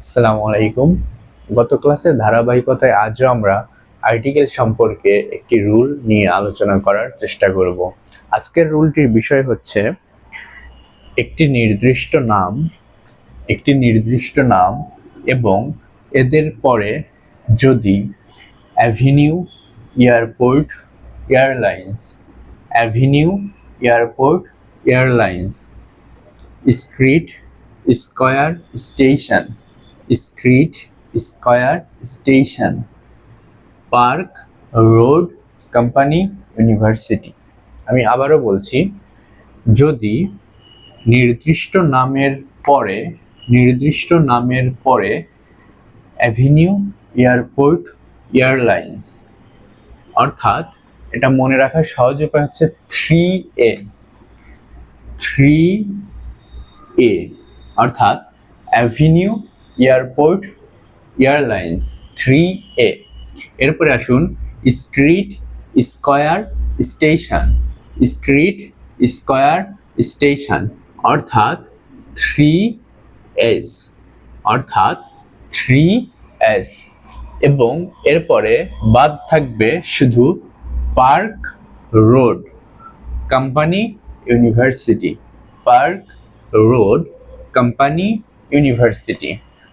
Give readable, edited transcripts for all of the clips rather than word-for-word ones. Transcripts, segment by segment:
আসসালামু আলাইকুম। গত ক্লাসের ধারাবাহিকতায় আজও আমরা আর্টিকেল সম্পর্কে একটি রুল নিয়ে আলোচনা করার চেষ্টা করব। আজকের রুলটির বিষয় হচ্ছে একটি নির্দিষ্ট নাম এবং এদের পরে যদি avenue, airport, airlines, street, square, station, park, road, company, university. আমি আবারও বলছি, যদি নির্দিষ্ট নামের পরে অ্যাভিনিউ, এয়ারপোর্ট, এয়ারলাইন্স, অর্থাৎ এটা মনে রাখার সহজ উপায় হচ্ছে 3A, অর্থাৎ অ্যাভিনিউ, এয়ারপোর্ট, এয়ারলাইন্স 3A। এরপরে আসুন স্ট্রিট, স্কয়ার, স্টেশন, অর্থাৎ 3S, এবং এরপরে বাদ থাকবে শুধু পার্ক, রোড, কোম্পানি, ইউনিভার্সিটি।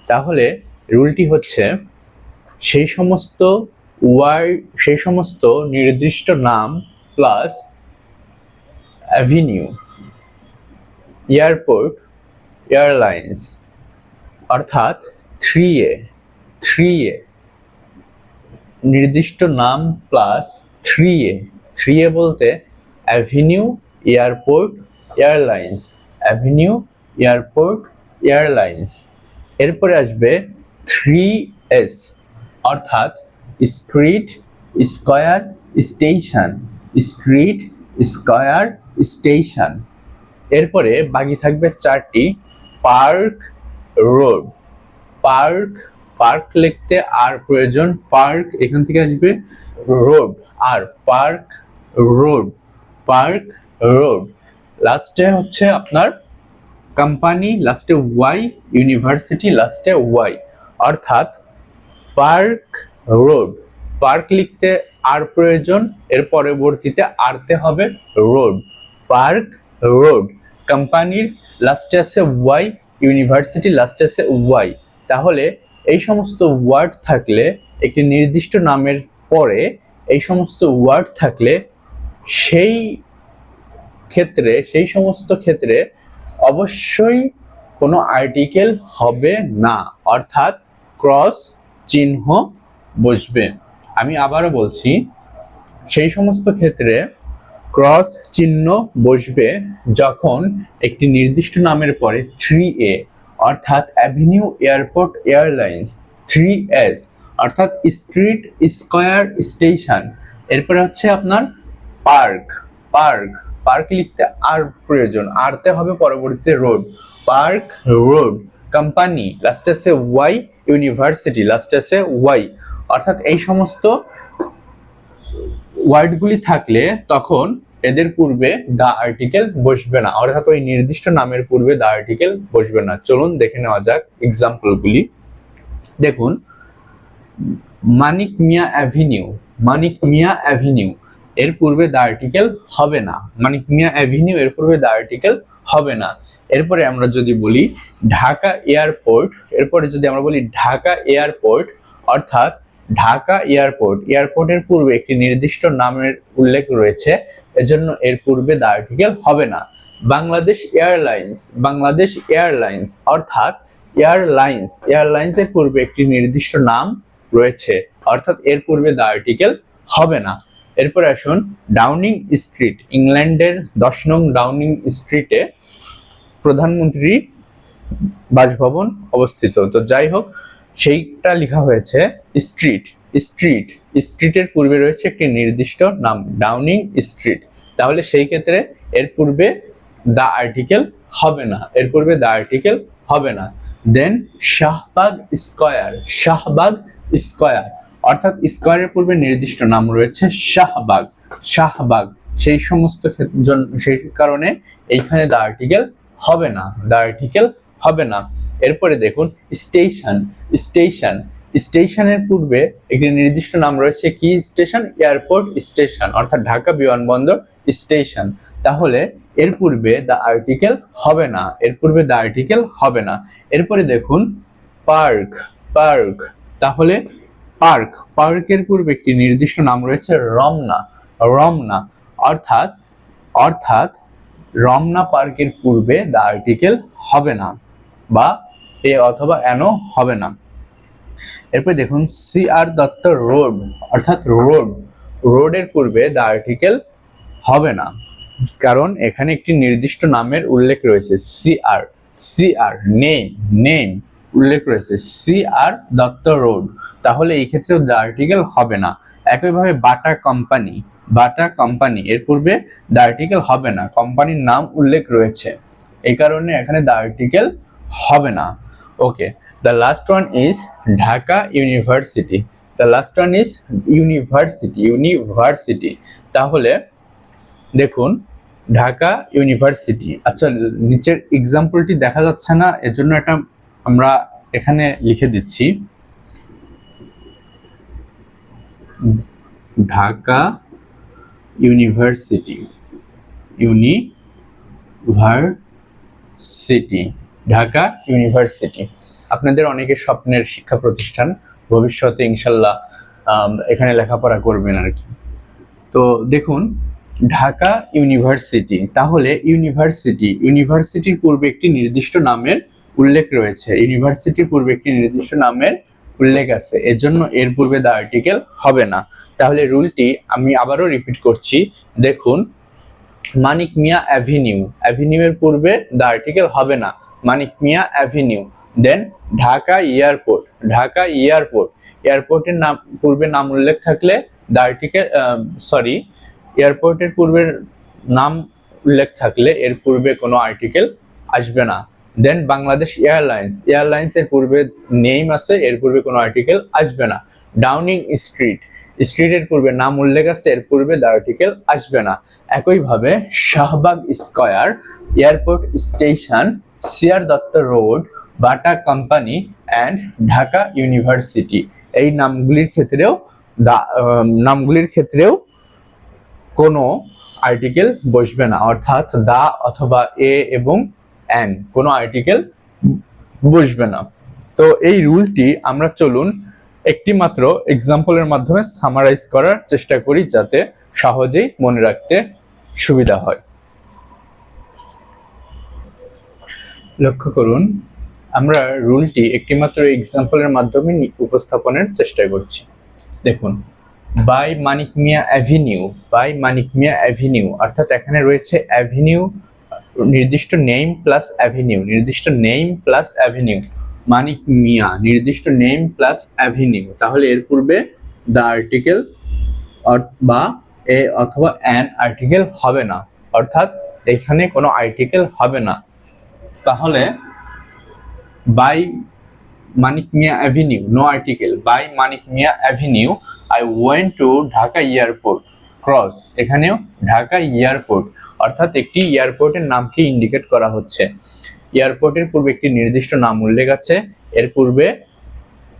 তাহলে রুলটি হচ্ছে সেই সমস্ত নির্দিষ্ট নাম প্লাস অ্যাভিনিউ, এয়ারপোর্ট, এয়ারলাইন্স, অর্থাৎ 3A, নির্দিষ্ট নাম প্লাস 3A বলতে অ্যাভিনিউ, এয়ারপোর্ট, এয়ারলাইন্স। এরপরে আসবে 3S, অর্থাৎ স্ট্রিট, স্কয়ার, স্টেশন। এরপরে বাকি থাকবে 4টি, পার্ক, রোড। পার্ক লিখতে আর প্রয়োজন, পার্ক এখান থেকে আসবে রোড, আর পার্ক, রোড। লাস্টে হচ্ছে আপনার কোম্পানি, লাস্টে ওয়াই, ইউনিভার্সিটি, লাস্টে ওয়াই, অর্থাৎ পার্ক লিখতে আর প্রয়োজন, এর পরবর্তীতে আরতে হবে রোড, পার্ক, রোড। কোম্পানির লাস্টে আছে ওয়াই, ইউনিভার্সিটি লাস্টে আছে ওয়াই। তাহলে এই সমস্ত ওয়ার্ড থাকলে, একটি নির্দিষ্ট নামের পরে এই সমস্ত ওয়ার্ড থাকলে সেই সমস্ত ক্ষেত্রে অবশ্যই কোনো আর্টিকেল হবে না, অর্থাৎ ক্রস চিহ্ন বসবে। আমি আবারও বলছি, সেই সমস্ত ক্ষেত্রে ক্রস চিহ্ন বসবে যখন একটি নির্দিষ্ট নামের পরে 3A, অর্থাৎ অ্যাভিনিউ, এয়ারপোর্ট, এয়ারলাইন্স 3S, অর্থাৎ স্ট্রিট, স্কয়ার, স্টেশন। এরপরে হচ্ছে আপনার পার্ক লিখতে আর প্রয়োজন, আরতে হবে পরবর্তীতে রোড, পার্ক, রোড। কোম্পানি লাস্টে আছে ওয়াই, ইউনিভার্সিটি লাস্টে আছে ওয়াই, অর্থাৎ এই সমস্ত ওয়ার্ডগুলি থাকলে তখন এদের পূর্বে দা আর্টিকেল বসবে না, অর্থাৎ ওই নির্দিষ্ট নামের পূর্বে দা আর্টিকেল বসবে না। চলুন দেখে নেওয়া যাক এক্সাম্পলগুলি। দেখুন, মানিক মিয়া অ্যাভিনিউ এর পূর্বে দা আর্টিকেল হবে না, এর পূর্বে দা আর্টিকেল হবে না। এরপরে আমরা যদি বলি ঢাকা এয়ারপোর্ট, অর্থাৎ ঢাকা এয়ারপোর্টের পূর্বে একটি নির্দিষ্ট নামের উল্লেখ রয়েছে, এজন্য এর পূর্বে দা আর্টিকেল হবে না। বাংলাদেশ এয়ারলাইন্স, অর্থাৎ এয়ারলাইন্স এর পূর্বে একটি নির্দিষ্ট নাম রয়েছে, অর্থাৎ এর পূর্বে দা আর্টিকেল হবে না। এরপর আসুন ডাউনিং স্ট্রিট, ইংল্যান্ডের 10 নং ডাউনিং স্ট্রিটে প্রধানমন্ত্রী বাসভবন অবস্থিত। তো যাই হোক, সেইটা লেখা হয়েছে স্ট্রিটের পূর্বে রয়েছে একটি নির্দিষ্ট নাম, ডাউনিং স্ট্রিট। তাহলে সেই ক্ষেত্রে এর পূর্বে দা আর্টিকেল হবে না। দেন শাহবাগ স্কয়ার, অর্থাৎ স্কয়ারের পূর্বে নির্দিষ্ট নাম রয়েছে শাহবাগ। সেই কারণে এইখানে দা আর্টিকেল হবে না। এরপরে দেখুন স্টেশন, স্টেশন, স্টেশনের পূর্বে একটি নির্দিষ্ট নাম রয়েছে, কি স্টেশন? এয়ারপোর্ট স্টেশন, অর্থাৎ ঢাকা বিমানবন্দর স্টেশন। তাহলে এর পূর্বে দ্য আর্টিকেল হবে না, এর পূর্বে দ্য আর্টিকেল হবে না। এরপরে দেখুন পার্ক, পার্ক, তাহলে পার্ক, পার্কের পূর্বে একটি নির্দিষ্ট নাম রয়েছে রমনা, রমনা, অর্থাৎ অর্থাৎ রমনা পার্কের পূর্বে দ্য আর্টিকেল হবে না বা এ অথবা এনও হবে না। এরপর দেখুন সি আর দত্ত রোড, অর্থাৎ রোড, রোডের পূর্বে দ্য আর্টিকেল হবে না, কারণ এখানে একটি নির্দিষ্ট নামের উল্লেখ রয়েছে, সি আর, সি আর, নেম, নেম উল্লেখ রয়েছে, সি আর দত্ত রোড, তাহলে এই ক্ষেত্রেও দ্য আর্টিকেল হবে না। একইভাবে বাটা কোম্পানি, বাটা কোম্পানি, এর পূর্বে দ্য আর্টিকেল হবে না, কোম্পানির নাম উল্লেখ রয়েছে, এই কারণে এখানে দ্য আর্টিকেল হবে না। Okay, the last one is Dhaka university, the last one is university, university, তাহলে দেখুন ঢাকা ইউনিভার্সিটি। আচ্ছা, নিচের এক্সাম্পলটি দেখা যাচ্ছে না, এর জন্য এটা আমরা এখানে লিখে দিচ্ছি, Dhaka university, university, Dhaka university. আপনাদের অনেকের স্বপ্নের শিক্ষা প্রতিষ্ঠান, ভবিষ্যতে ইনশাল্লাহ এখানে লেখাপড়া করবেন আর কি। তো দেখুন ঢাকা ইউনিভার্সিটি, তাহলে ইউনিভার্সিটি, ইউনিভার্সিটির পূর্বে একটি নির্দিষ্ট নামের উল্লেখ রয়েছে, ইউনিভার্সিটির পূর্বে একটি নির্দিষ্ট নামের উল্লেখ আছে, এজন্য এর পূর্বে দ্য আর্টিকেল হবে না। তাহলে রুলটি আমি আবারও রিপিট করছি, দেখুন মানিক মিয়া অ্যাভিনিউ, অ্যাভিনিউ এর পূর্বে দ্য আর্টিকেল হবে না, মানিক মিয়া অ্যাভিনিউ। দেন ঢাকা এয়ারপোর্ট, ঢাকা এয়ারপোর্ট, এয়ারপোর্টের নাম পূর্বে নাম উল্লেখ থাকলে দ্য আর্টিকেল, সরি, এয়ারপোর্টের পূর্বের নাম উল্লেখ থাকলে এর পূর্বে কোনো আর্টিকেল আসবে না। দেন বাংলাদেশ এয়ারলাইন্স, এয়ারলাইন্স এর পূর্বে নেম আছে, এর পূর্বে কোনো আর্টিকেল আসবে না। ডাউনিং স্ট্রিট, স্ট্রিটের পূর্বে নাম উল্লেখ আছে, এর পূর্বে দ্য আর্টিকেল আসবে না। একইভাবে Shahbag square, airport station, CR Dutta road, Bata company and Dhaka university, এই নামগুলির ক্ষেত্রেও কোনো আর্টিকেল বসবে না, অর্থাৎ দা অথবা এ এবং এন কোনো আর্টিকেল বসবে না। তো এই রুলটি আমরা চলুন একটি মাত্র এক্সাম্পলের মাধ্যমে সামারাইজ করার চেষ্টা করি, যাতে সহজেই মনে রাখতে সুবিধা হয়। লক্ষ্য করুন আমরা রুলটি একটি মাত্র এক্সাম্পলের মাধ্যমে উপস্থাপনের চেষ্টা করছি। দেখুন by Manik Mia avenue, by Manik Mia avenue, অর্থাৎ এখানে রয়েছে অ্যাভিনিউ, নির্দিষ্ট নেম প্লাস অ্যাভিনিউ, নির্দিষ্ট name plus avenue, Manik Mia নির্দিষ্ট নেম প্লাস অ্যাভিনিউ, তাহলে এর পূর্বে দ্য আর্টিকেল বা এ অথবা অ্যান আর্টিকেল হবে না, অর্থাৎ এখানে কোনো আর্টিকেল হবে না। তাহলে by Manik Mia avenue, no article, by Manik Mia avenue I went to Dhaka airport, cross, এখানেও ঢাকা এয়ারপোর্ট, অর্থাৎ একটি এয়ারপোর্টের নামকে ইন্ডিকেট করা হচ্ছে, এয়ারপোর্টের পূর্বে একটি নির্দিষ্ট নাম উল্লেখ আছে, এর পূর্বে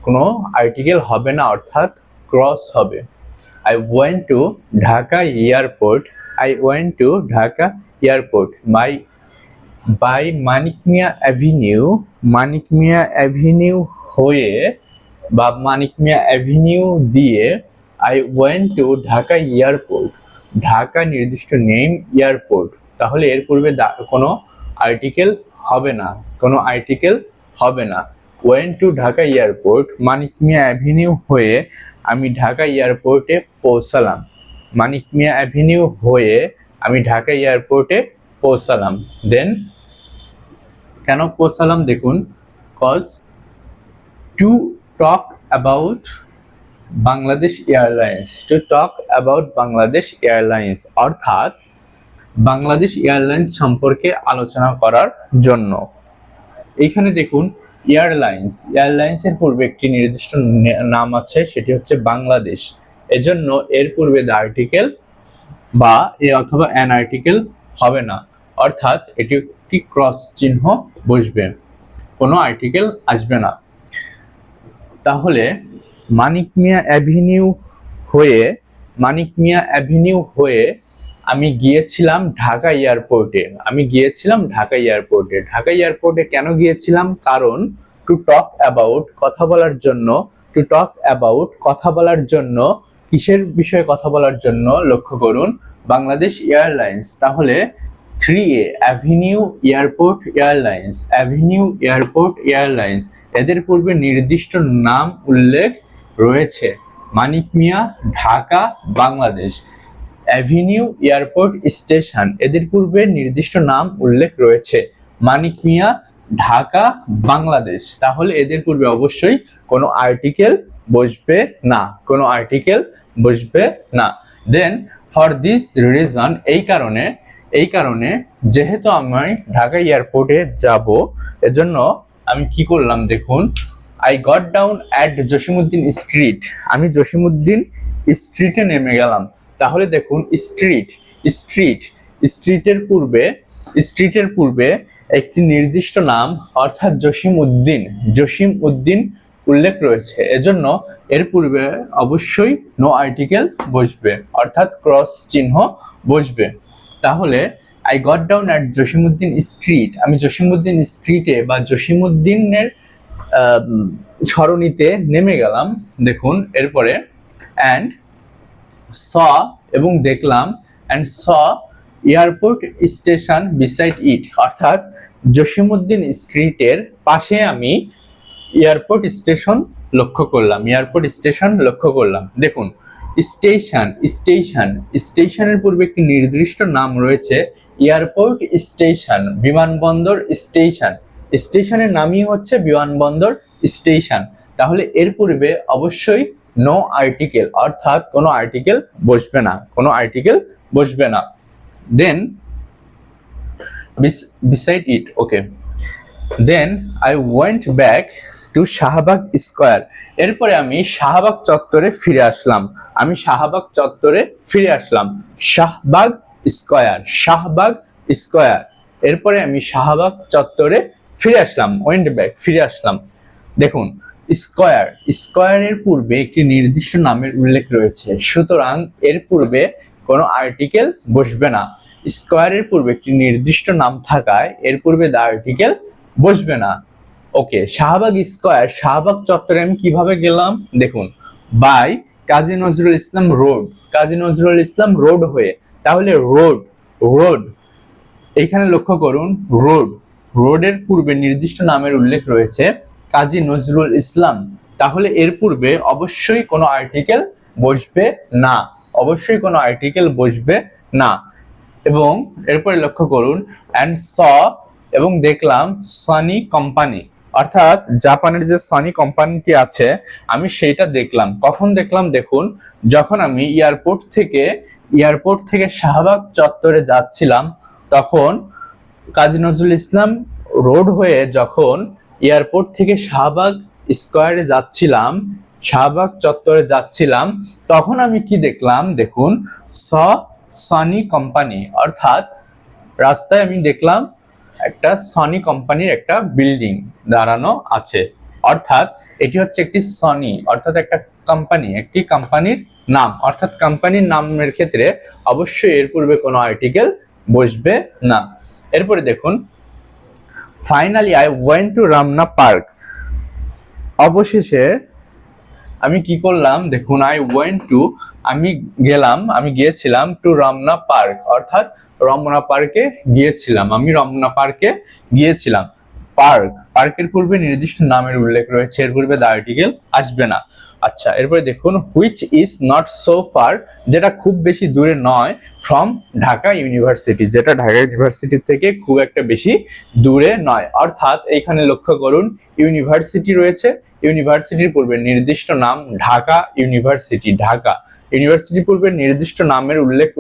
কোনো আর্টিকেল হবে না, অর্থাৎ ক্রস হবে। I went to Dhaka airport, I went to Dhaka airport, by Manik Mia avenue, Manik Mia avenue হয়ে বা মানিক মিয়া অ্যাভিনিউ দিয়ে I went to Dhaka airport, Dhaka নির্দিষ্ট নেম এয়ারপোর্ট, তাহলে এর পূর্বে কোনো আর্টিকেল হবে না, কোনো আর্টিকেল হবে না। went to Dhaka airport, Manik Mia avenue হয়ে আমি ঢাকা এয়ারপোর্টে পৌঁছালাম, মানিক মিয়া অ্যাভিনিউ হয়ে আমি ঢাকা এয়ারপোর্টে পৌঁছালাম। দেন কেন পৌঁছালাম দেখুন, cause to talk about Bangladesh airlines, to talk about Bangladesh airlines, অর্থাৎ বাংলাদেশ এয়ারলাইন্স সম্পর্কে আলোচনা করার জন্য। এইখানে দেখুন এয়ারলাইন্স, এয়ারলাইন্সের পূর্বে একটি নির্দিষ্ট নাম আছে, সেটি হচ্ছে বাংলাদেশ, এজন্য এর পূর্বে দ্য আর্টিকেল বা এ অথবা অ্যান আর্টিকেল হবে না, অর্থাৎ এটি একটি ক্রস চিহ্ন বসবে। কোনো আর্টিকেল আসবে না। তাহলে মানিক মিয়া অ্যাভিনিউ হয়ে আমি গিয়েছিলাম ঢাকা এয়ারপোর্টে। ঢাকা এয়ারপোর্টে কেন গিয়েছিলাম? কারণ টু টক অ্যাবাউট কথা বলার জন্য কিসের বিষয়ে কথা বলার জন্য? লক্ষ্য করুন, বাংলাদেশ এয়ারলাইন্স। তাহলে 3A অ্যাভিনিউ এয়ারপোর্ট এয়ারলাইন্স এদের পূর্বে নির্দিষ্ট নাম উল্লেখ রয়েছে। Manik Mia Dhaka Bangladesh. Avenue airport station এদের পূর্বে নির্দিষ্ট নাম উল্লেখ রয়েছে। মানিক মিয়া ঢাকা বাংলাদেশ। তাহলে এদের পূর্বে অবশ্যই কোনো আর্টিকেল বসবে না। দেন ফর দিস রিজন, এই কারণে যেহেতু আমি ঢাকা এয়ারপোর্টে যাব, এজন্য আমি কি করলাম দেখুন, I got down at Jasimuddin street. আমি জসিমউদ্দিন স্ট্রিটে নেমে গেলাম। তাহলে দেখুন, স্ট্রিটের পূর্বে একটি নির্দিষ্ট নাম অর্থাৎ জসিমউদ্দিন উল্লেখ রয়েছে, এজন্য এর পূর্বে অবশ্যই নো আর্টিকেল বসবে, অর্থাৎ ক্রস চিহ্ন বসবে। তাহলে I got down at Jasimuddin street, আমি জসিমউদ্দিন স্ট্রিটে বা জসিমউদ্দিনের সরণিতে নেমে গেলাম। দেখুন এরপরে অ্যান্ড স এবং দেখলাম, and S airport station beside it, অর্থাৎ জসিমউদ্দিন স্ট্রিটের পাশে আমি এয়ারপোর্ট স্টেশন লক্ষ্য করলাম। দেখুন, স্টেশনের পূর্বে একটি নির্দিষ্ট নাম রয়েছে, এয়ারপোর্ট স্টেশন, বিমানবন্দর স্টেশনের নামই হচ্ছে বিমানবন্দর স্টেশন। তাহলে এর পূর্বে অবশ্যই নো আর্টিকেল, অর্থাৎ কোনো আর্টিকেল বসবে না। দেন beside it, okay, then I went back to Shahbag square. এরপরে আমি শাহবাগ চত্বরে ফিরে আসলাম। শাহবাগ স্কয়ার। এরপরে আমি শাহবাগ চত্বরে ফিরে আসলাম। দেখুন, স্কয়ারের পূর্বে একটি নির্দিষ্ট নামের উল্লেখ রয়েছে, সুতরাং এর পূর্বে কোনো আর্টিকেল বসবে না। স্কয়ারের পূর্বে একটি নির্দিষ্ট নাম থাকায় এর পূর্বে দা আর্টিকেল বসবে না। ওকে, শাহবাগ চত্বরে আমি কিভাবে গেলাম? দেখুন, বাই কাজী নজরুল ইসলাম রোড হয়ে। তাহলে রোড এখানে লক্ষ্য করুন, রোডের পূর্বে নির্দিষ্ট নামের উল্লেখ রয়েছে, কাজী নজরুল ইসলাম। তাহলে এর পূর্বে অবশ্যই কোনো আর্টিকেল বসবে না। এবং এরপরে লক্ষ্য করুন, অ্যান্ড স এবং দেখলাম সনি কোম্পানি, অর্থাৎ জাপানের যে সনি কোম্পানিটি আছে আমি সেইটা দেখলাম। কখন দেখলাম? দেখুন, যখন আমি এয়ারপোর্ট থেকে শাহবাগ চত্বরে যাচ্ছিলাম, তখন কাজী নজরুল ইসলাম রোড হয়ে যখন এয়ারপোর্ট থেকে শাহবাগ চত্বরে যাচ্ছিলাম, তখন আমি কি দেখলাম? দেখুন, সনি কোম্পানি, অর্থাৎ রাস্তায় আমি দেখলাম একটা সনি কোম্পানির একটা বিল্ডিং দাঁড়ানো আছে, অর্থাৎ এটি হচ্ছে একটি সনি, অর্থাৎ একটি কোম্পানির নাম, অর্থাৎ কোম্পানির নামের ক্ষেত্রে অবশ্যই এর পূর্বে কোনো আর্টিকেল বসবে না। এরপরে দেখুন, finally I went to Ramna park. অবশেষে আমি কি করলাম? দেখুন, আমি গিয়েছিলাম টু রমনা পার্ক, অর্থাৎ রমনা পার্কে গিয়েছিলাম। পার্কের পূর্বে নির্দিষ্ট নামের উল্লেখ রয়েছে, এর পূর্বে দা আর্টিকেল আসবে না। আচ্ছা, এরপরে দেখুন, which is not so far, যেটা খুব বেশি দূরে নয়, ফ্রম ঢাকা ইউনিভার্সিটি, যেটা ঢাকা ইউনিভার্সিটি থেকে খুব একটা বেশি দূরে নয়। অর্থাৎ এইখানে লক্ষ্য করুন, ইউনিভার্সিটি রয়েছে, ইউনিভার্সিটির পূর্বে নির্দিষ্ট নাম ঢাকা ইউনিভার্সিটির পূর্বে নির্দিষ্ট নামের উল্লেখ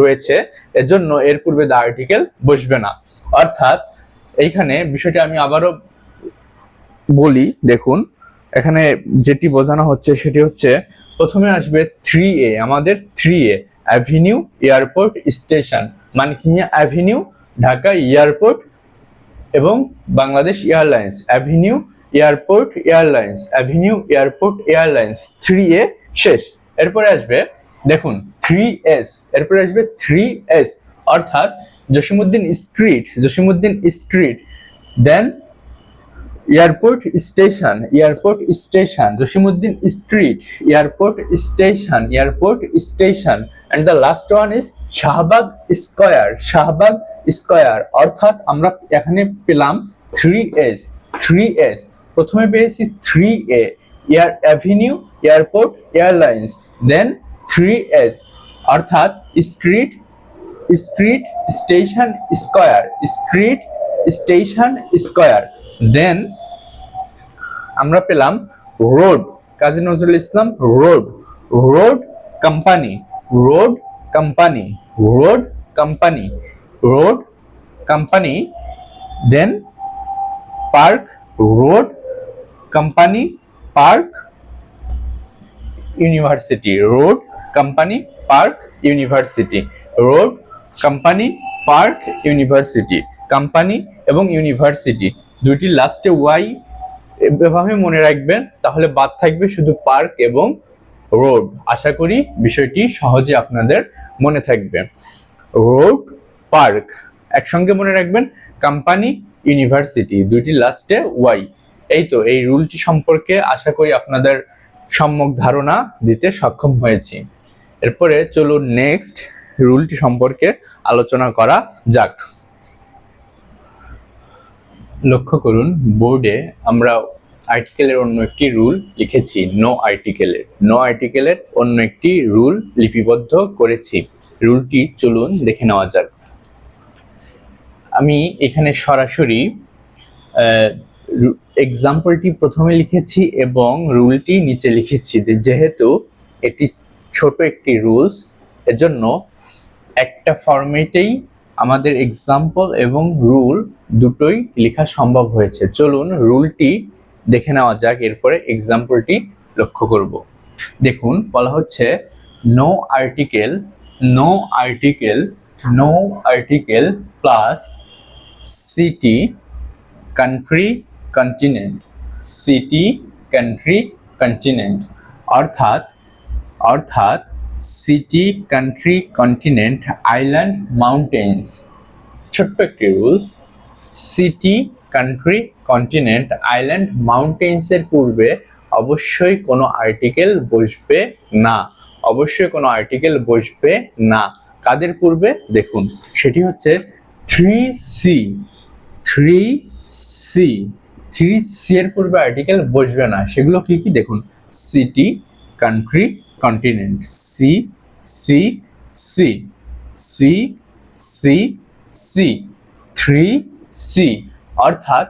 রয়েছে, এজন্য এর পূর্বে দা আর্টিকেল বসবে না। অর্থাৎ এইখানে বিষয়টা আমি আবারও বলি, দেখুন এখানে যেটি বোঝানো হচ্ছে সেটি হচ্ছে, প্রথমে আসবে 3A, আমাদের 3A অ্যাভিনিউ এয়ারপোর্ট স্টেশন, মানিক মিয়া অ্যাভিনিউ ঢাকা এয়ারপোর্ট এবং Bangladesh airlines, avenue airport airlines, avenue airport airlines, 3A শেষ। এরপরে আসবে দেখুন 3S, এরপরে আসবে 3S অর্থাৎ Jasimuddin street, Jasimuddin street, then airport station, airport station, Jasimuddin street, airport station, airport station, and the last one is Shahbag square, Shahbag square অর্থাৎ আমরা এখানে পেলাম 3S, 3S, প্রথমে পেয়েছি 3A, air avenue airport airlines, then 3S অর্থাৎ street, street station square, street station square, then আমরা পেলাম road, Kazi Nazrul Islam road, road company, road company, road company, road company, then park, road company park university, road company park university, road company park university, company এবং university দুইটি লাস্টে Y এভাবে মনে রাখবেন, তাহলে বাদ থাকবে শুধু পার্ক এবং রোড। আশা করি বিষয়টি সহজে আপনাদের মনে থাকবে। রোড পার্ক একসঙ্গে মনে রাখবেন, কোম্পানি ইউনিভার্সিটি দুইটি লাস্টে ওয়াই। এই তো এই রুলটি সম্পর্কে আশা করি আপনাদের সম্যক ধারণা দিতে সক্ষম হয়েছি। এরপরে চলুন নেক্সট রুলটি সম্পর্কে আলোচনা করা যাক। লক্ষ্য করুন বোর্ডে আমরা আর্টিকেলের অন্য একটি রুল লিখেছি, নো আর্টিকেলের, নো আর্টিকেলের অন্য একটি রুল লিপিবদ্ধ করেছি। রুলটি চলুন দেখে নেওয়া যাক। আমি এখানে সরাসরি এক্সাম্পলটি প্রথমে লিখেছি এবং রুলটি নিচে লিখেছি। যেহেতু এটি ছোট একটি রুলস, এজন্য একটা ফরম্যাটেই আমাদের এক্সাম্পল এবং রুল দুটোই লেখা সম্ভব হয়েছে। চলুন রুলটি দেখে নেওয়া যাক, এরপরে এক্সাম্পলটি লক্ষ্য করব। দেখুন বলা হচ্ছে no article, no article, no article plus city, country, continent, city, country, continent অর্থাৎ অর্থাৎ city, country, continent, island, mountains. ছোট্ট একটি rules, city, country, continent, island, মাউন্টেন্সের পূর্বে অবশ্যই কোনো আর্টিকেল বসবে না, অবশ্যই কোনো আর্টিকেল বসবে না। কাদের পূর্বে দেখুন, সেটি হচ্ছে 3C, 3C, 3C এর পূর্বে আর্টিকেল বসবে না। সেগুলো কি কি দেখুন, city, country, continent, C, C, C, C, C, C, 3C অর্থাৎ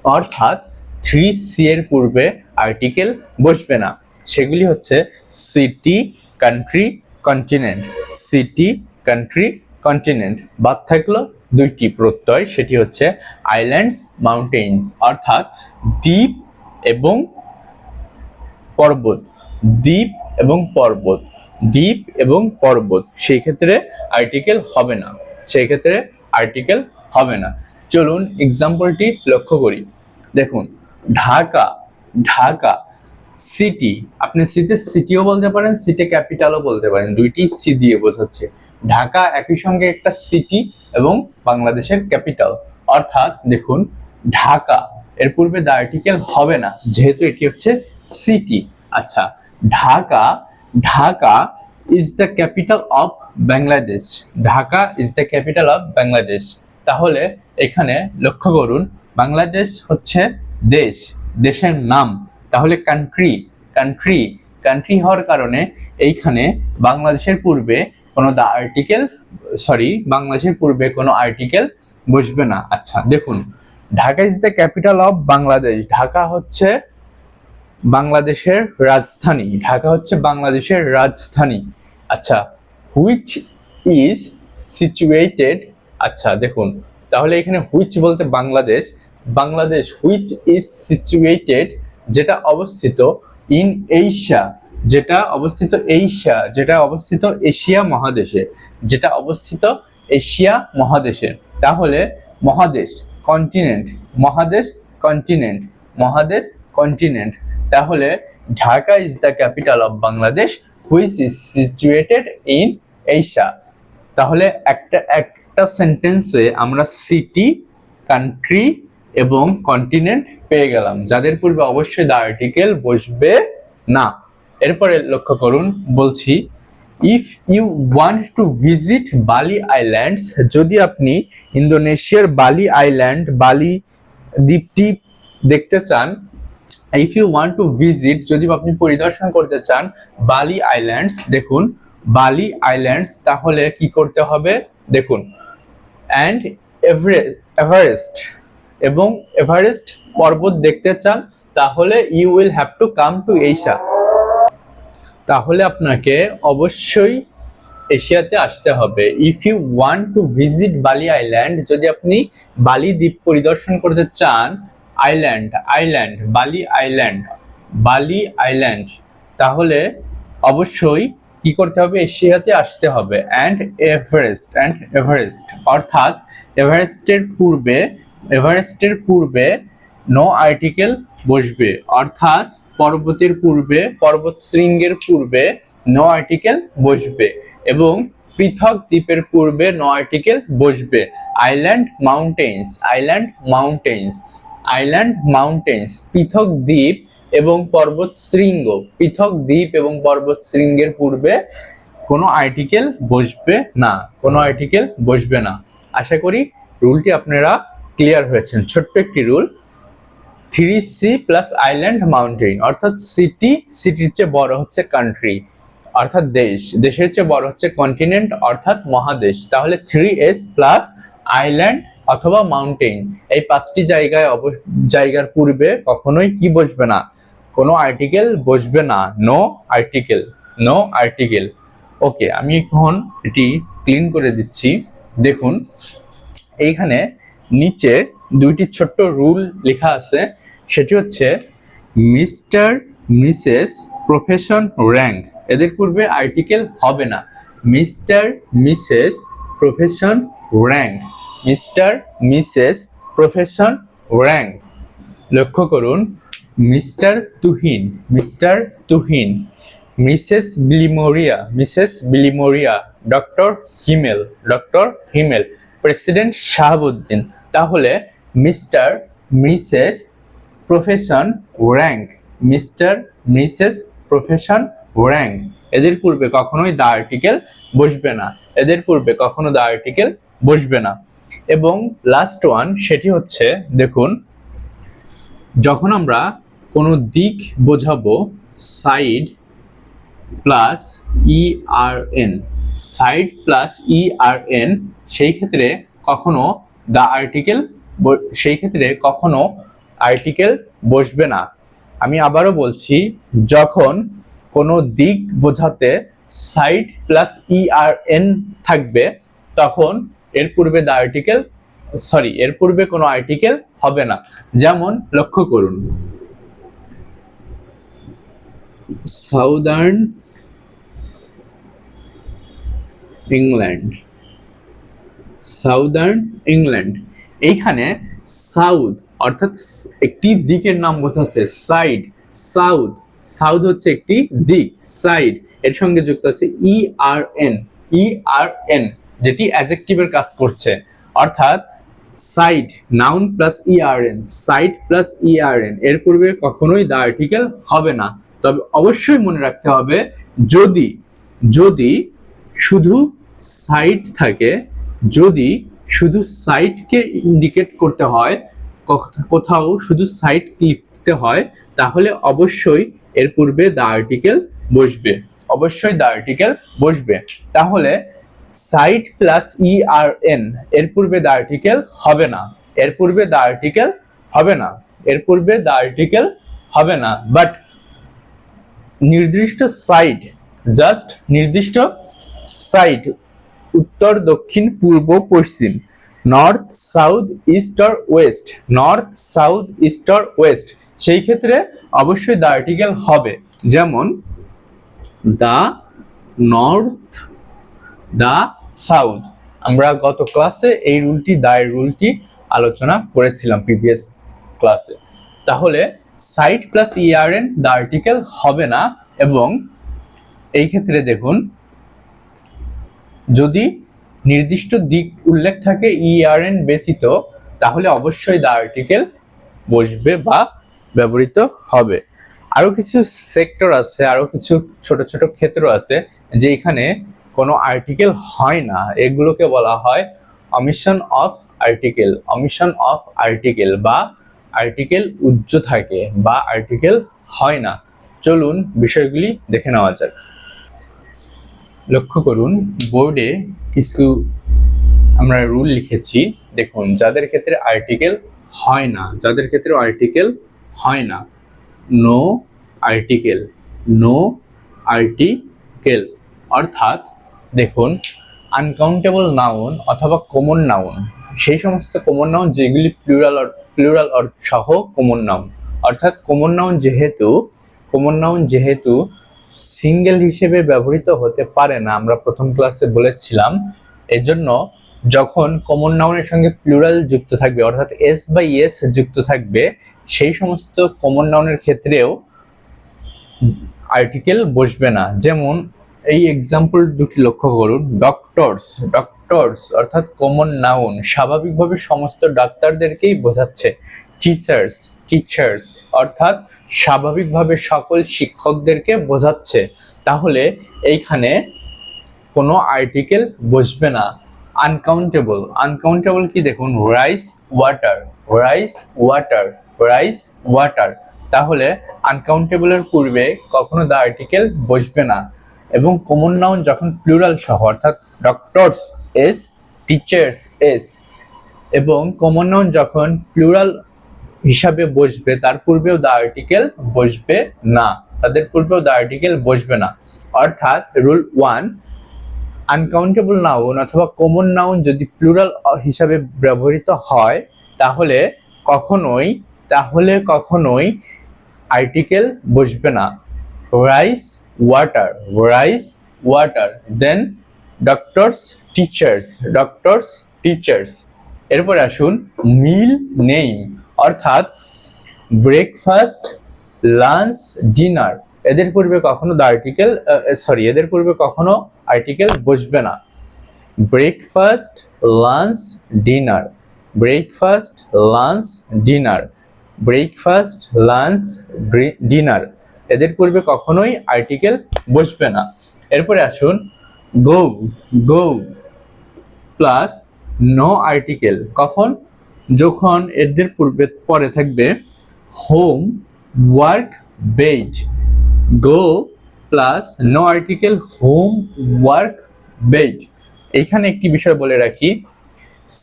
অর্থাৎ 3C এর পূর্বে আর্টিকেল বসবে না। সেগুলি হচ্ছে city, country, continent, city, country, continent. বাদ থাকলো দুইটি প্রত্যয়, সেটি হচ্ছে আইল্যান্ডস, মাউন্টেন্স অর্থাৎ দ্বীপ এবং পর্বত, দ্বীপ এবং পর্বত, দ্বীপ এবং পর্বত। সেই ক্ষেত্রে আর্টিকেল হবে না, সেই ক্ষেত্রে আর্টিকেল হবে না। চলুন এক্সাম্পলটি লক্ষ্য করি। দেখুন ঢাকা, ঢাকা সিটি, আপনি সিতে সিটিও বলতে পারেন, সিটি ক্যাপিটালও বলতে পারেন, দুইটি সি দিয়ে বোঝাচ্ছে। ঢাকা একই সঙ্গে একটা সিটি এবং বাংলাদেশের ক্যাপিটাল। অর্থাৎ দেখুন ঢাকা এর পূর্বে দ্য আর্টিকেল হবে না, যেহেতু এটি হচ্ছে সিটি। আচ্ছা, Dhaka, Dhaka is the capital of Bangladesh, Dhaka is the capital of Bangladesh. তাহলে এখানে লক্ষ্য করুন বাংলাদেশ হচ্ছে দেশ, দেশের নাম। তাহলে কান্ট্রি, কান্ট্রি, কান্ট্রি হওয়ার কারণে এইখানে বাংলাদেশের পূর্বে কোনো দ্য আর্টিকেল, বাংলাদেশের পূর্বে কোনো আর্টিকেল বসবে না। আচ্ছা দেখুন Dhaka is the capital of Bangladesh, Dhaka হচ্ছে বাংলাদেশের রাজধানী, ঢাকা হচ্ছে বাংলাদেশের রাজধানী। আচ্ছা, হুইচ ইজ সিচুয়েটেড, আচ্ছা দেখুন তাহলে এখানে হুইচ বলতে Bangladesh, Bangladesh which is situated যেটা অবস্থিত, ইন এশিয়া যেটা অবস্থিত, এশিয়া যেটা অবস্থিত এশিয়া মহাদেশে, যেটা অবস্থিত এশিয়া মহাদেশে। তাহলে মহাদেশ, কন্টিনেন্ট, মহাদেশ, কন্টিনেন্ট, মহাদেশ, কন্টিনেন্ট। তাহলে Dhaka is the capital of Bangladesh which is situated in Asia. তাহলে একটা সেন্টেন্সে আমরা সিটি, কান্ট্রি এবং কন্টিনেন্ট পেয়ে গেলাম, যাদের পূর্বে অবশ্যই দ্য আর্টিকেল বসবে না। এরপরে লক্ষ্য করুন, বলছি if you want to visit Bali islands, যদি আপনি ইন্দোনেশিয়ার বালি আইল্যান্ড, বালি দ্বীপটি দেখতে চান, if you want to visit, যদি আপনি পরিদর্শন করতে চান বালি আইল্যান্ডস, দেখুন বালি আইল্যান্ডস, তাহলে কি করতে হবে দেখুন, অ্যান্ড এভারেস্ট, এবং এভারেস্ট পর্বত দেখতে চান, তাহলে you will have to come to Asia. তাহলে আপনাকে অবশ্যই এশিয়াতে আসতে হবে। If you want to visit Bali island, যদি আপনি বালি দ্বীপ পরিদর্শন করতে চান, আইল্যান্ড বালি আইল্যান্ড, বালি আইল্যান্ড, তাহলে অবশ্যই কি করতে হবে, এশিয়াতে আসতে হবে। অ্যান্ড এভারেস্ট, অর্থাৎ এভারেস্টের পূর্বে নো আর্টিকেল বসবে, অর্থাৎ পর্বতের পূর্বে, পর্বত শৃঙ্গের পূর্বে নো আর্টিকেল বসবে, এবং পৃথক দ্বীপের পূর্বে নো আর্টিকেল বসবে। আইল্যান্ড মাউন্টেন্স, পৃথক দ্বীপ এবং পর্বত শৃঙ্গ, পৃথক দ্বীপ এবং পর্বত শৃঙ্গের পূর্বে কোনো আর্টিকেল বসবে না, কোনো আর্টিকেল বসবে না। আশা করি রুলটি আপনারা ক্লিয়ার হয়েছেন। ছোট্ট একটি rule, 3C plus island mountain, অর্থাৎ সিটির চেয়ে বড় হচ্ছে কান্ট্রি অর্থাৎ দেশ, দেশের চেয়ে বড় হচ্ছে কন্টিনেন্ট অর্থাৎ মহাদেশ। তাহলে 3S প্লাস আইল্যান্ড অথবা মাউন্টেন, এই পাঁচটি জায়গার পূর্বে কখনোই কি বসবে না, কোনো আর্টিকেল বসবে না, নো আর্টিকেল। ওকে, আমি এখন এটি ক্লিন করে দিচ্ছি। দেখুন এইখানে নিচে দুইটি ছোট্ট রুল লেখা আছে, সেটি হচ্ছে মিস্টার, মিসেস, প্রফেশন, র্যাঙ্ক, এদের পূর্বে আর্টিকেল হবে না। Mister, Mrs, profession, rank, mister, Mrs, profession, rank. লক্ষ্য করুন, mister Tuhin, Mrs Bilimoria, doctor হিমেল, প্রেসিডেন্ট শাহাবুদ্দিন। তাহলে mister, Mrs, profession, rank, mister, Mrs, profession, rank, এদের পূর্বে কখনোই দ্য আর্টিকেল বসবে না, এদের পূর্বে কখনো দ্য আর্টিকেল বসবে না। এবং লাস্ট ওয়ান, সেটি হচ্ছে দেখুন, যখন আমরা কোনো দিক বোঝাবো side plus ERN, side plus ERN, সেই ক্ষেত্রে কখনো আর্টিকেল বসবে না। আমি আবারও বলছি, যখন কোনো দিক বোঝাতে সাইড প্লাস ERN থাকবে, তখন এর পূর্বে কোনো আর্টিকেল হবে না। যেমন লক্ষ্য করুন, সাউদার্ন ইংল্যান্ড, এইখানে সাউথ অর্থাৎ একটি দিকের নাম বোঝাচ্ছে, সাউথ হচ্ছে একটি দিক, সাইড, এর সঙ্গে যুক্ত আছে ERN, যেটি অ্যাডজেক্টিভের কাজ করছে, অর্থাৎ সাইড, নাউন প্লাস ERN, এর পূর্বে কখনোই দ্য আর্টিকেল হবে না। তবে অবশ্যই মনে রাখতে হবে, যদি শুধু সাইড থাকে, যদি শুধু সাইডকে ইন্ডিকেট করতে হয়, কোথাও শুধু সাইড লিখতে হয়, তাহলে অবশ্যই এর পূর্বে দ্য আর্টিকেল বসবে, তাহলে সাইড প্লাস ERN, এর পূর্বে দ্য আর্টিকেল হবে না, বাট নির্দিষ্ট সাইড, উত্তর, দক্ষিণ, পূর্ব, পশ্চিম, north, south, east or West, সেই ক্ষেত্রে অবশ্যই দ্য আর্টিকেল হবে। যেমন দ্য নর্থ, দ্য সাউথ, আমরা গত ক্লাসে এই রুলটি আলোচনা করেছিলাম প্রিভিয়াস ক্লাসে। তাহলে সাইট প্লাস ইআরএন দ্য আর্টিকেল হবে না, এবং এই ক্ষেত্রে দেখুন যদি নির্দিষ্ট দিক উল্লেখ থাকে ইআরএন ব্যতীত, তাহলে অবশ্যই দ্য আর্টিকেল বসবে বা ব্যবহৃত হবে। আরো কিছু সেক্টর আছে, আরো কিছু ছোট ছোট ক্ষেত্র আছে যে এখানে কোনো আর্টিকেল হয় না, এগুলোকে বলা হয় omission of article. Omission of article বা আর্টিকেল উজ্জ্ব থাকে বা আর্টিকেল হয় না। চলুন বিষয়গুলি দেখে নেওয়া যাক। লক্ষ্য করুন বোর্ডে কিছু আমরা রুল লিখেছি। দেখুন যাদের ক্ষেত্রে আর্টিকেল হয় না, যাদের ক্ষেত্রে আর্টিকেল হয় না, নো আর্টিকেল, নো আর্টিকেল। অর্থাৎ দেখুন আনকাউন্টেবল নাউন অথবা কমন নাউন, সেই সমস্ত কমন নাউন যেগুলি প্লুরাল সহ কমন নাউন, অর্থাৎ কমন নাউন যেহেতু সিঙ্গেল হিসেবে ব্যবহৃত হতে পারে না, আমরা প্রথম ক্লাসে বলেছিলাম, এজন্য যখন কমন নাউনের সঙ্গে প্লুরাল যুক্ত থাকবে অর্থাৎ এস বা ইএস যুক্ত থাকবে, সেই সমস্ত কমন নাউনের ক্ষেত্রেও আর্টিকেল বসবে না। যেমন এই এক্সাম্পল দুটি লক্ষ্য করুন। ডক্টরস অর্থাৎ কমন নাউন, স্বাভাবিকভাবে সমস্ত ডাক্তারদেরকেই বোঝাচ্ছে। টিচার্স অর্থাৎ স্বাভাবিকভাবে সকল শিক্ষকদেরকে বোঝাচ্ছে। তাহলে এইখানে কোনো আর্টিকেল বসবে না। আনকাউন্টেবল কি দেখুন, রাইস ওয়াটার। তাহলে আনকাউন্টেবলের পূর্বে কখনো দ্য আর্টিকেল বসবে না। এবং কমন নাউন যখন প্লুরাল সহ অর্থাৎ ডক্টরস এস, টিচার্স এস, এবং কমন নাউন যখন প্লুরাল হিসাবে বসবে তার পূর্বেও দ্য আর্টিকেল বসবে না, তাদের পূর্বেও দ্য আর্টিকেল বসবে না। অর্থাৎ রুল 1, আনকাউন্টেবল নাউন অথবা কমন নাউন যদি প্লুরাল হিসাবে ব্যবহৃত হয় তাহলে কখনোই আর্টিকেল বসবে না। রাইস ওয়াটার, দেন টিচার্স। এরপর আসুন মিল নেম, অর্থাৎ ব্রেকফাস্ট, লাঞ্চ, ডিনার, এদের পূর্বে কখনো আর্টিকেল বসবে না। ব্রেকফাস্ট, লাঞ্চ, ডিনার, এদের পূর্বে কখনোই আর্টিকেল বসবে না। এরপরে আসুন গো প্লাস নো আর্টিকেল, যখন এদের পরে থাকবে home, work, bed. Go plus no article, home, work, bed. এইখানে একটি বিষয় বলে রাখি,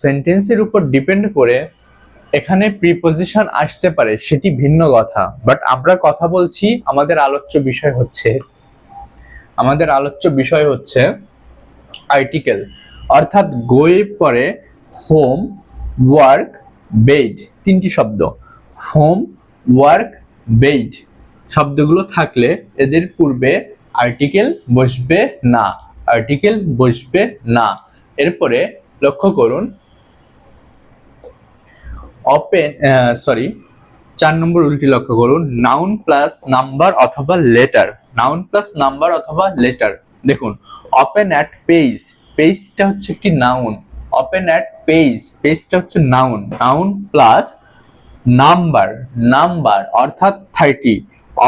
সেন্টেন্সের উপর ডিপেন্ড করে এখানে প্রিপজিশন আসতে পারে, সেটি ভিন্ন কথা, বাট আমরা কথা বলছি আমাদের আলোচ্য বিষয় হচ্ছে আর্টিকেল। অর্থাৎ গোয়ে পরে হোম, ওয়ার্ক, বেড, তিনটি শব্দ, হোম, ওয়ার্ক, বেড শব্দগুলো থাকলে এদের পূর্বে আর্টিকেল বসবে না। এরপরে লক্ষ্য করুন 4 নম্বর রুলটি লক্ষ্য করুন, নাউন প্লাস নাম্বার অথবা লেটার। দেখুন ওপেন অ্যাট পেজটা হচ্ছে একটি নাউন, ওপেন অ্যাট পেজটা হচ্ছে নাউন প্লাস নাম্বার অর্থাৎ 30,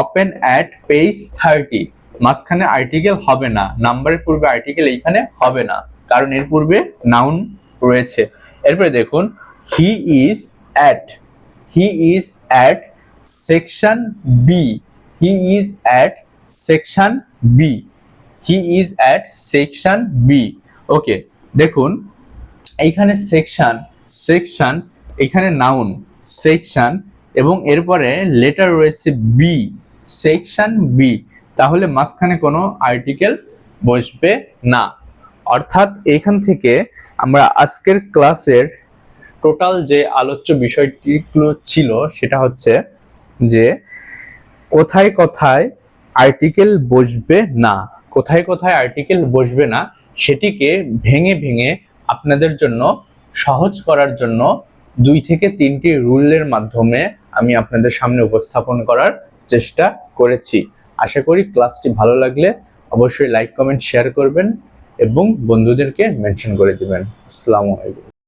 ওপেন অ্যাট পেজ 30, মাঝখানে আর্টিকেল হবে না, নাম্বারের পূর্বে আর্টিকেল এইখানে হবে না, কারণ এর পূর্বে নাউন রয়েছে। এরপরে দেখুন he is at section B, okay. দেখুন এইখানে সেকশন, এখানে নাউন সেকশন, এবং এরপরে লেটার রয়েছে বি, সেকশন বি, তাহলে মাঝখানে কোনো আর্টিকেল বসবে না। অর্থাৎ এখান থেকে আমরা আজকের ক্লাসের টোটাল যে আলোচ্য বিষয়টিগুলো ছিল সেটা হচ্ছে যে কোথায় আর্টিকেল বসবে না, সেটিকে ভেঙে আপনাদের জন্য সহজ করার জন্য 2 থেকে 3টি রুলের মাধ্যমে আমি আপনাদের সামনে উপস্থাপন করার চেষ্টা করেছি। আশা করি ক্লাসটি ভালো লাগলে অবশ্যই লাইক, কমেন্ট, শেয়ার করবেন এবং বন্ধুদেরকে মেনশন করে দিবেন। আসসালামু আলাইকুম।